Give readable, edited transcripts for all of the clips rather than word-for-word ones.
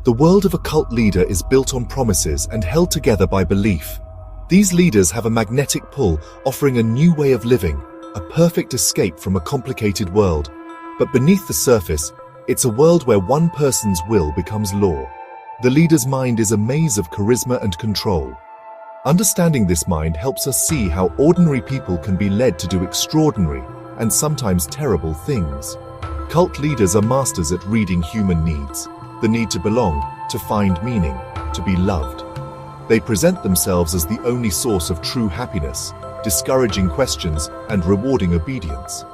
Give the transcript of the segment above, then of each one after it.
The world of a cult leader is built on promises and held together by belief. These leaders have a magnetic pull, offering a new way of living, a perfect escape from a complicated world. But beneath the surface, it's a world where one person's will becomes law. The leader's mind is a maze of charisma and control. Understanding this mind helps us see how ordinary people can be led to do extraordinary and sometimes terrible things. Cult leaders are masters at reading human needs, the need to belong, to find meaning, to be loved. They present themselves as the only source of true happiness, discouraging questions and rewarding obedience.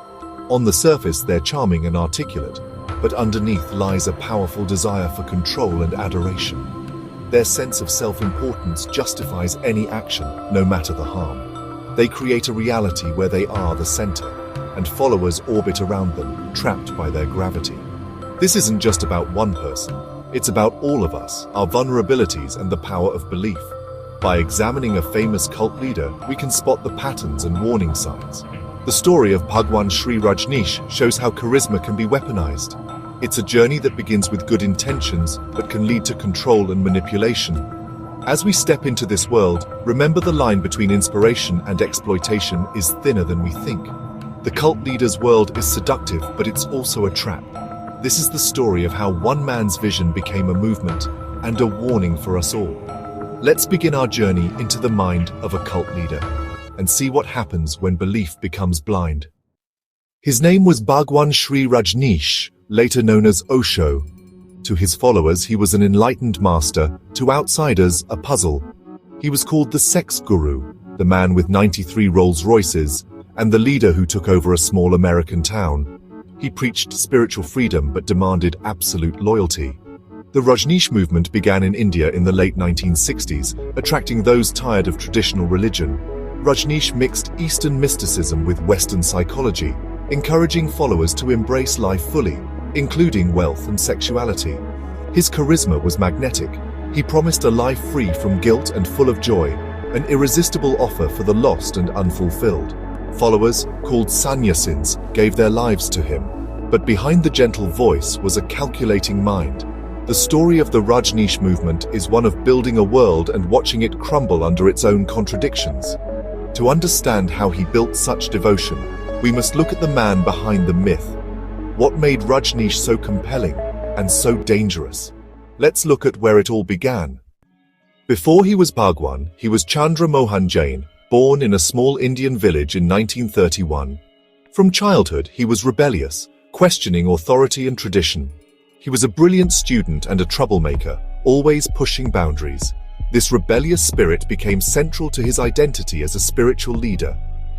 On the surface, they're charming and articulate, but underneath lies a powerful desire for control and adoration. Their sense of self-importance justifies any action, no matter the harm. They create a reality where they are the center, and followers orbit around them, trapped by their gravity. This isn't just about one person. It's about all of us, our vulnerabilities and the power of belief. By examining a famous cult leader, we can spot the patterns and warning signs. The story of Bhagwan Shree Rajneesh shows how charisma can be weaponized. It's a journey that begins with good intentions, but can lead to control and manipulation. As we step into this world, remember the line between inspiration and exploitation is thinner than we think. The cult leader's world is seductive, but it's also a trap. This is the story of how one man's vision became a movement and a warning for us all. Let's begin our journey into the mind of a cult leader and see what happens when belief becomes blind. His name was Bhagwan Shree Rajneesh, later known as Osho. To his followers, he was an enlightened master, to outsiders, a puzzle. He was called the sex guru, the man with 93 Rolls Royces, and the leader who took over a small American town. He preached spiritual freedom but demanded absolute loyalty. The Rajneesh movement began in India in the late 1960s, attracting those tired of traditional religion. Rajneesh mixed Eastern mysticism with Western psychology, encouraging followers to embrace life fully, including wealth and sexuality. His charisma was magnetic. He promised a life free from guilt and full of joy, an irresistible offer for the lost and unfulfilled. Followers, called sannyasins, gave their lives to him. But behind the gentle voice was a calculating mind. The story of the Rajneesh movement is one of building a world and watching it crumble under its own contradictions. To understand how he built such devotion, we must look at the man behind the myth. What made Rajneesh so compelling and so dangerous? Let's look at where it all began. Before he was Bhagwan, he was Chandra Mohan Jain, born in a small Indian village in 1931. From childhood, he was rebellious, questioning authority and tradition. He was a brilliant student and a troublemaker, always pushing boundaries. This rebellious spirit became central to his identity as a spiritual leader.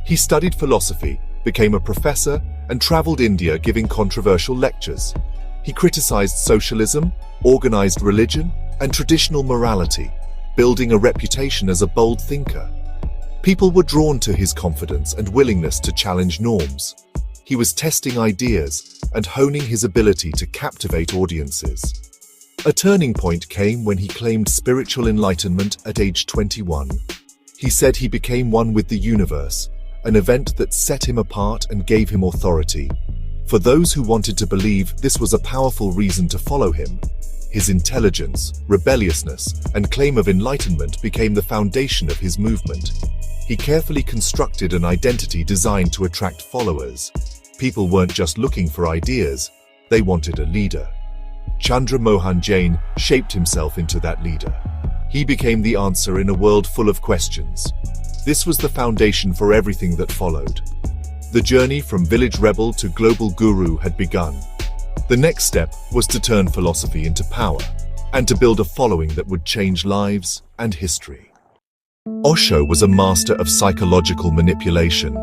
He studied philosophy, became a professor, and traveled India giving controversial lectures. He criticized socialism, organized religion, and traditional morality, building a reputation as a bold thinker. People were drawn to his confidence and willingness to challenge norms. He was testing ideas and honing his ability to captivate audiences. A turning point came when he claimed spiritual enlightenment at age 21. He said he became one with the universe, an event that set him apart and gave him authority. For those who wanted to believe, this was a powerful reason to follow him. His intelligence, rebelliousness, and claim of enlightenment became the foundation of his movement. He carefully constructed an identity designed to attract followers. People weren't just looking for ideas, they wanted a leader. Chandra Mohan Jain shaped himself into that leader. He became the answer in a world full of questions. This was the foundation for everything that followed. The journey from village rebel to global guru had begun. The next step was to turn philosophy into power, and to build a following that would change lives and history. Osho was a master of psychological manipulation.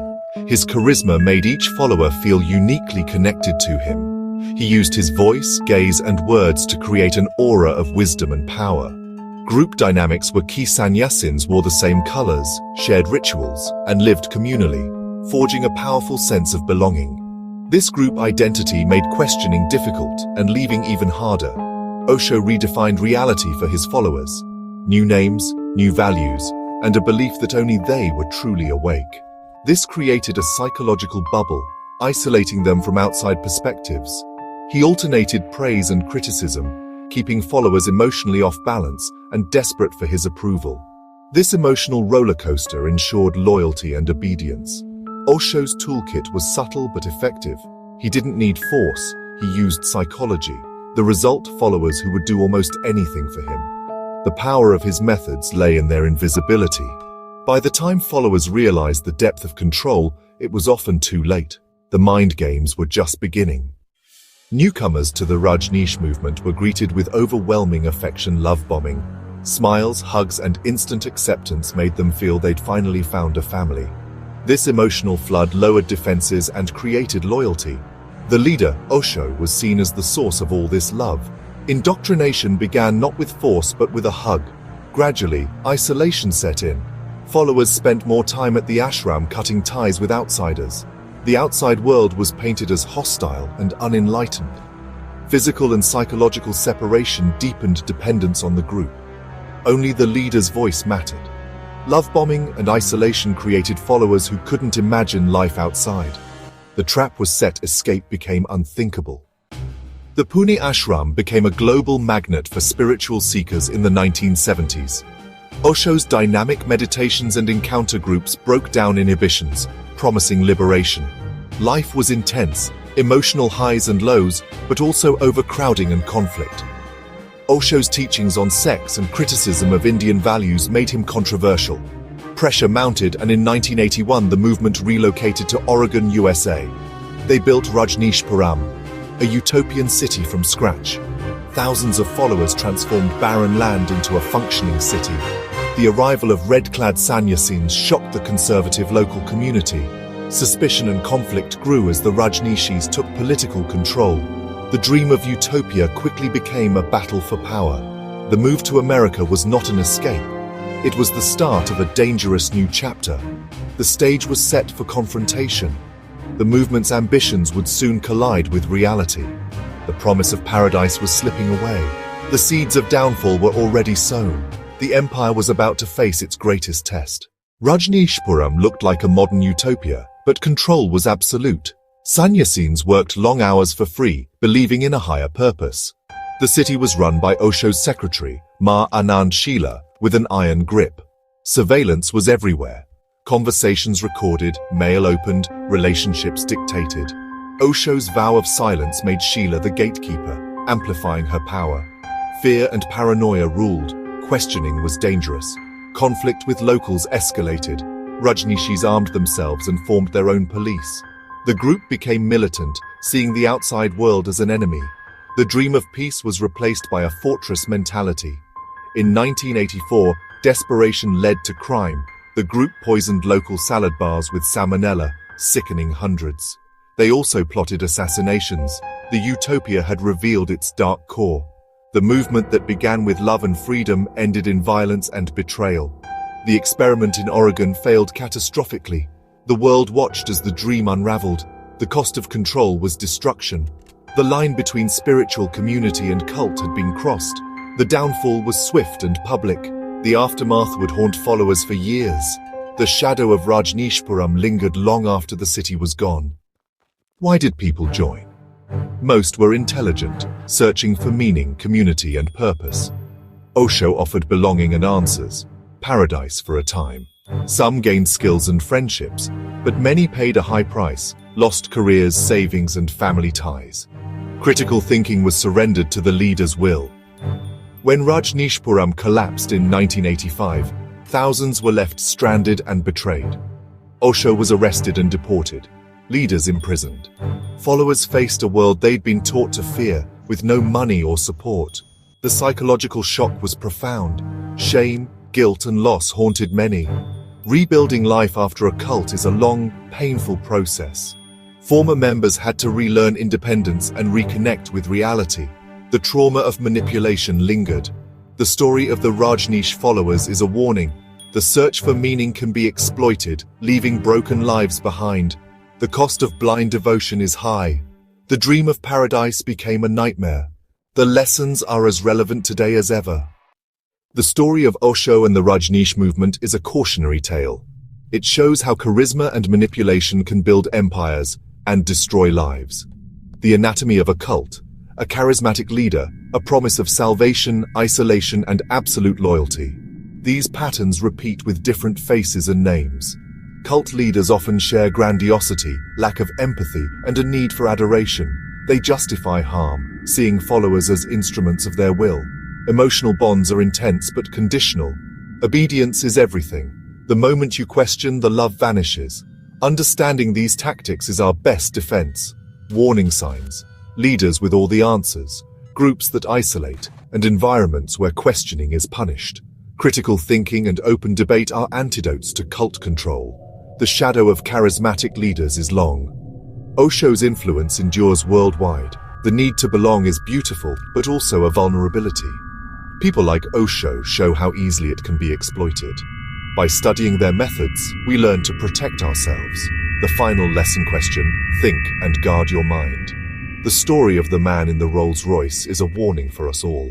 His charisma made each follower feel uniquely connected to him. He used his voice, gaze, and words to create an aura of wisdom and power. Group dynamics were key. Sannyasins wore the same colors, shared rituals, and lived communally, forging a powerful sense of belonging. This group identity made questioning difficult and leaving even harder. Osho redefined reality for his followers. New names, new values, and a belief that only they were truly awake. This created a psychological bubble, isolating them from outside perspectives. He alternated praise and criticism, keeping followers emotionally off balance and desperate for his approval. This emotional roller coaster ensured loyalty and obedience. Osho's toolkit was subtle but effective. He didn't need force, he used psychology. The result, followers who would do almost anything for him. The power of his methods lay in their invisibility. By the time followers realized the depth of control, it was often too late. The mind games were just beginning. Newcomers to the Rajneesh movement were greeted with overwhelming affection, love bombing. Smiles, hugs, and instant acceptance made them feel they'd finally found a family. This emotional flood lowered defenses and created loyalty. The leader, Osho, was seen as the source of all this love. Indoctrination began not with force but with a hug. Gradually, isolation set in. Followers spent more time at the ashram cutting ties with outsiders. The outside world was painted as hostile and unenlightened. Physical and psychological separation deepened dependence on the group. Only the leader's voice mattered. Love bombing and isolation created followers who couldn't imagine life outside. The trap was set, escape became unthinkable. The Pune ashram became a global magnet for spiritual seekers in the 1970s. Osho's dynamic meditations and encounter groups broke down inhibitions, promising liberation. Life was intense, emotional highs and lows, but also overcrowding and conflict. Osho's teachings on sex and criticism of Indian values made him controversial. Pressure mounted, and in 1981 the movement relocated to Oregon, USA. They built Rajneeshpuram, a utopian city from scratch. Thousands of followers transformed barren land into a functioning city. The arrival of red-clad sannyasins shocked the conservative local community. Suspicion and conflict grew as the Rajneeshis took political control. The dream of utopia quickly became a battle for power. The move to America was not an escape. It was the start of a dangerous new chapter. The stage was set for confrontation. The movement's ambitions would soon collide with reality. The promise of paradise was slipping away. The seeds of downfall were already sown. The empire was about to face its greatest test. Rajneeshpuram looked like a modern utopia, but control was absolute. Sannyasins worked long hours for free, believing in a higher purpose. The city was run by Osho's secretary, Ma Anand Sheela, with an iron grip. Surveillance was everywhere. Conversations recorded, mail opened, relationships dictated. Osho's vow of silence made Sheela the gatekeeper, amplifying her power. Fear and paranoia ruled. Questioning was dangerous. Conflict with locals escalated. Rajneeshis armed themselves and formed their own police. The group became militant, seeing the outside world as an enemy. The dream of peace was replaced by a fortress mentality. In 1984, desperation led to crime. The group poisoned local salad bars with salmonella, sickening hundreds. They also plotted assassinations. The utopia had revealed its dark core. The movement that began with love and freedom ended in violence and betrayal. The experiment in Oregon failed catastrophically. The world watched as the dream unraveled. The cost of control was destruction. The line between spiritual community and cult had been crossed. The downfall was swift and public. The aftermath would haunt followers for years. The shadow of Rajneeshpuram lingered long after the city was gone. Why did people join? Most were intelligent, searching for meaning, community, and purpose. Osho offered belonging and answers, paradise for a time. Some gained skills and friendships, but many paid a high price, lost careers, savings, and family ties. Critical thinking was surrendered to the leader's will. When Rajneeshpuram collapsed in 1985, thousands were left stranded and betrayed. Osho was arrested and deported, leaders imprisoned. Followers faced a world they'd been taught to fear, with no money or support. The psychological shock was profound. Shame, guilt, and loss haunted many. Rebuilding life after a cult is a long, painful process. Former members had to relearn independence and reconnect with reality. The trauma of manipulation lingered. The story of the Rajneesh followers is a warning. The search for meaning can be exploited, leaving broken lives behind. The cost of blind devotion is high. The dream of paradise became a nightmare. The lessons are as relevant today as ever. The story of Osho and the Rajneesh movement is a cautionary tale. It shows how charisma and manipulation can build empires and destroy lives. The anatomy of a cult. A charismatic leader, A promise of salvation, isolation, and absolute loyalty. These patterns repeat with different faces and names. Cult leaders often share grandiosity, lack of empathy, and a need for adoration. They justify harm, seeing followers as instruments of their will. Emotional bonds are intense but conditional. Obedience is everything. The moment you question, the love vanishes. Understanding these tactics is our best defense. Warning signs. Leaders with all the answers. Groups that isolate, and environments where questioning is punished. Critical thinking and open debate are antidotes to cult control. The shadow of charismatic leaders is long. Osho's influence endures worldwide. The need to belong is beautiful, but also a vulnerability. People like Osho show how easily it can be exploited. By studying their methods, we learn to protect ourselves. The final lesson question: think and guard your mind. The story of the man in the Rolls-Royce is a warning for us all.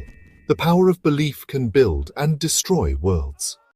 The power of belief can build and destroy worlds.